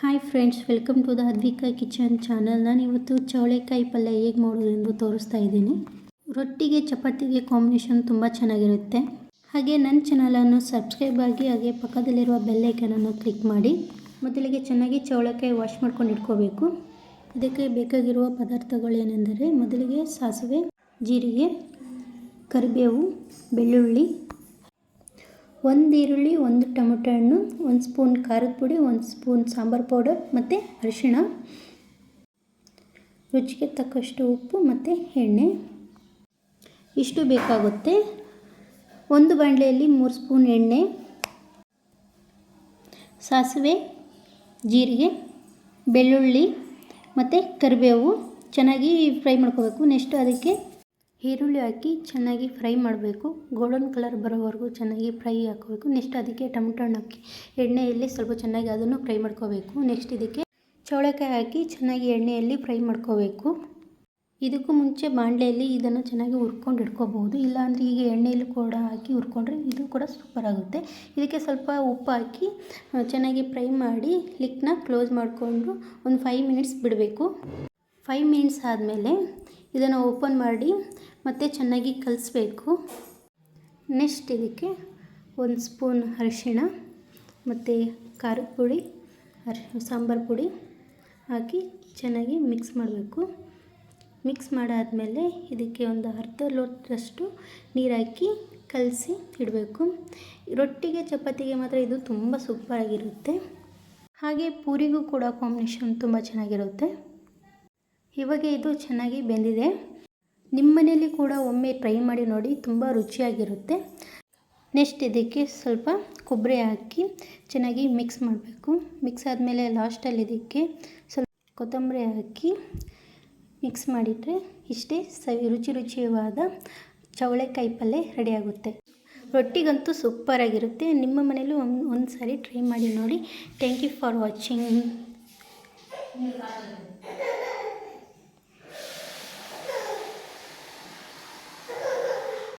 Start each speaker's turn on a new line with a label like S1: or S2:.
S1: Hi friends, welcome to the Advika kitchen channel. ನಾನು ಇವತ್ತು ಚವಳೆಕಾಯಿ ಪಲ್ಯ ಹೇಗೆ ಮಾಡೋದೆಂದು ತೋರಿಸ್ತಾ ಇದ್ದೀನಿ. ರೊಟ್ಟಿಗೆ ಚಪಾತಿಗೆ ಕಾಂಬಿನೇಷನ್ ತುಂಬ ಚೆನ್ನಾಗಿರುತ್ತೆ. ಹಾಗೆ ನನ್ನ ಚಾನಲನ್ನು ಸಬ್ಸ್ಕ್ರೈಬ್ ಆಗಿ ಹಾಗೆ ಪಕ್ಕದಲ್ಲಿರುವ ಬೆಲ್ ಐಕನನ್ನು ಕ್ಲಿಕ್ ಮಾಡಿ. ಮೊದಲಿಗೆ ಚೆನ್ನಾಗಿ ಚವಳೆಕಾಯಿ ವಾಶ್ ಮಾಡ್ಕೊಂಡು ಇಟ್ಕೋಬೇಕು. ಇದಕ್ಕೆ ಬೇಕಾಗಿರುವ ಪದಾರ್ಥಗಳೇನೆಂದರೆ ಮೊದಲಿಗೆ ಸಾಸಿವೆ, ಜೀರಿಗೆ, ಕರಿಬೇವು, ಬೆಳ್ಳುಳ್ಳಿ, ಒಂದು ಈರುಳ್ಳಿ, ಒಂದು ಟೊಮೆಟೊ ಹಣ್ಣು, ಒಂದು ಸ್ಪೂನ್ ಖಾರದ ಪುಡಿ, ಒಂದು ಸ್ಪೂನ್ ಸಾಂಬಾರು ಪೌಡರ್ ಮತ್ತು ಅರಿಶಿಣ, ರುಚಿಗೆ ತಕ್ಕಷ್ಟು ಉಪ್ಪು ಮತ್ತು ಎಣ್ಣೆ ಇಷ್ಟು ಬೇಕಾಗುತ್ತೆ. ಒಂದು ಬಾಣಲೆಯಲ್ಲಿ 3 ಸ್ಪೂನ್ ಎಣ್ಣೆ, ಸಾಸಿವೆ, ಜೀರಿಗೆ, ಬೆಳ್ಳುಳ್ಳಿ ಮತ್ತು ಕರಿಬೇವು ಚೆನ್ನಾಗಿ ಫ್ರೈ ಮಾಡ್ಕೋಬೇಕು. ನೆಕ್ಸ್ಟ್ ಅದಕ್ಕೆ ಈರುಳ್ಳಿ ಹಾಕಿ ಚೆನ್ನಾಗಿ ಫ್ರೈ ಮಾಡಬೇಕು. ಗೋಲ್ಡನ್ ಕಲರ್ ಬರೋವರೆಗೂ ಚೆನ್ನಾಗಿ ಫ್ರೈ ಹಾಕೋಬೇಕು. ನೆಕ್ಸ್ಟ್ ಅದಕ್ಕೆ ಟೊಮೆಟೊ ಹಣ್ಣು ಹಾಕಿ ಎಣ್ಣೆಯಲ್ಲಿ ಸ್ವಲ್ಪ ಚೆನ್ನಾಗಿ ಅದನ್ನು ಫ್ರೈ ಮಾಡ್ಕೋಬೇಕು. ನೆಕ್ಸ್ಟ್ ಇದಕ್ಕೆ ಚವಳೆಕಾಯಿ ಹಾಕಿ ಚೆನ್ನಾಗಿ ಎಣ್ಣೆಯಲ್ಲಿ ಫ್ರೈ ಮಾಡ್ಕೋಬೇಕು. ಇದಕ್ಕೂ ಮುಂಚೆ ಬಾಣಲೆಯಲ್ಲಿ ಇದನ್ನು ಚೆನ್ನಾಗಿ ಹುರ್ಕೊಂಡು ಇಟ್ಕೋಬಹುದು. ಇಲ್ಲಾಂದರೆ ಈಗ ಎಣ್ಣೆಯಲ್ಲಿ ಕೂಡ ಹಾಕಿ ಹುರ್ಕೊಂಡ್ರೆ ಇದು ಕೂಡ ಸೂಪರ್ ಆಗುತ್ತೆ. ಇದಕ್ಕೆ ಸ್ವಲ್ಪ ಉಪ್ಪು ಹಾಕಿ ಚೆನ್ನಾಗಿ ಫ್ರೈ ಮಾಡಿ ಲಿಡ್ನ ಕ್ಲೋಸ್ ಮಾಡಿಕೊಂಡು ಒಂದು 5 ಮಿನಿಟ್ಸ್ ಬಿಡಬೇಕು. 5 ಮಿನಿಟ್ಸ್ ಆದಮೇಲೆ ಇದನ್ನು ಓಪನ್ ಮಾಡಿ ಮತ್ತೆ ಚೆನ್ನಾಗಿ ಕಲಿಸ್ಬೇಕು. ನೆಕ್ಸ್ಟ್ ಇದಕ್ಕೆ 1 ಸ್ಪೂನ್ ಅರಿಶಿಣ ಮತ್ತು ಖಾರದ ಪುಡಿ, ಸಾಂಬಾರು ಪುಡಿ ಹಾಕಿ ಚೆನ್ನಾಗಿ ಮಿಕ್ಸ್ ಮಾಡಬೇಕು. ಮಿಕ್ಸ್ ಮಾಡಾದಮೇಲೆ ಇದಕ್ಕೆ ಒಂದು ಅರ್ಧ ಲೋಟದಷ್ಟು ನೀರು ಹಾಕಿ ಕಲಸಿ ಇಡಬೇಕು. ರೊಟ್ಟಿಗೆ ಚಪಾತಿಗೆ ಮಾತ್ರ ಇದು ತುಂಬ ಸೂಪರಾಗಿರುತ್ತೆ. ಹಾಗೆ ಪೂರಿಗೂ ಕೂಡ ಕಾಂಬಿನೇಷನ್ ತುಂಬ ಚೆನ್ನಾಗಿರುತ್ತೆ. ಇವಾಗ ಇದು ಚೆನ್ನಾಗಿ ಬೆಂದಿದೆ. ನಿಮ್ಮ ಮನೆಯಲ್ಲಿ ಕೂಡ ಒಮ್ಮೆ ಟ್ರೈ ಮಾಡಿ ನೋಡಿ, ತುಂಬ ರುಚಿಯಾಗಿರುತ್ತೆ. ನೆಕ್ಸ್ಟ್ ಇದಕ್ಕೆ ಸ್ವಲ್ಪ ಕೊಬ್ಬರಿ ಹಾಕಿ ಚೆನ್ನಾಗಿ ಮಿಕ್ಸ್ ಮಾಡಬೇಕು. ಮಿಕ್ಸ್ ಆದಮೇಲೆ ಲಾಸ್ಟಲ್ಲಿ ಇದಕ್ಕೆ ಸ್ವಲ್ಪ ಕೊತ್ತಂಬರಿ ಹಾಕಿ ಮಿಕ್ಸ್ ಮಾಡಿದರೆ ಇಷ್ಟೇ ರುಚಿಯಾದ ಚವಳೆಕಾಯಿ ಪಲ್ಯ ರೆಡಿಯಾಗುತ್ತೆ. ರೊಟ್ಟಿಗಂತೂ ಸೂಪರಾಗಿರುತ್ತೆ. ನಿಮ್ಮ ಮನೆಯಲ್ಲೂ ಒಂದು ಸಾರಿ ಟ್ರೈ ಮಾಡಿ ನೋಡಿ. Thank you for watching.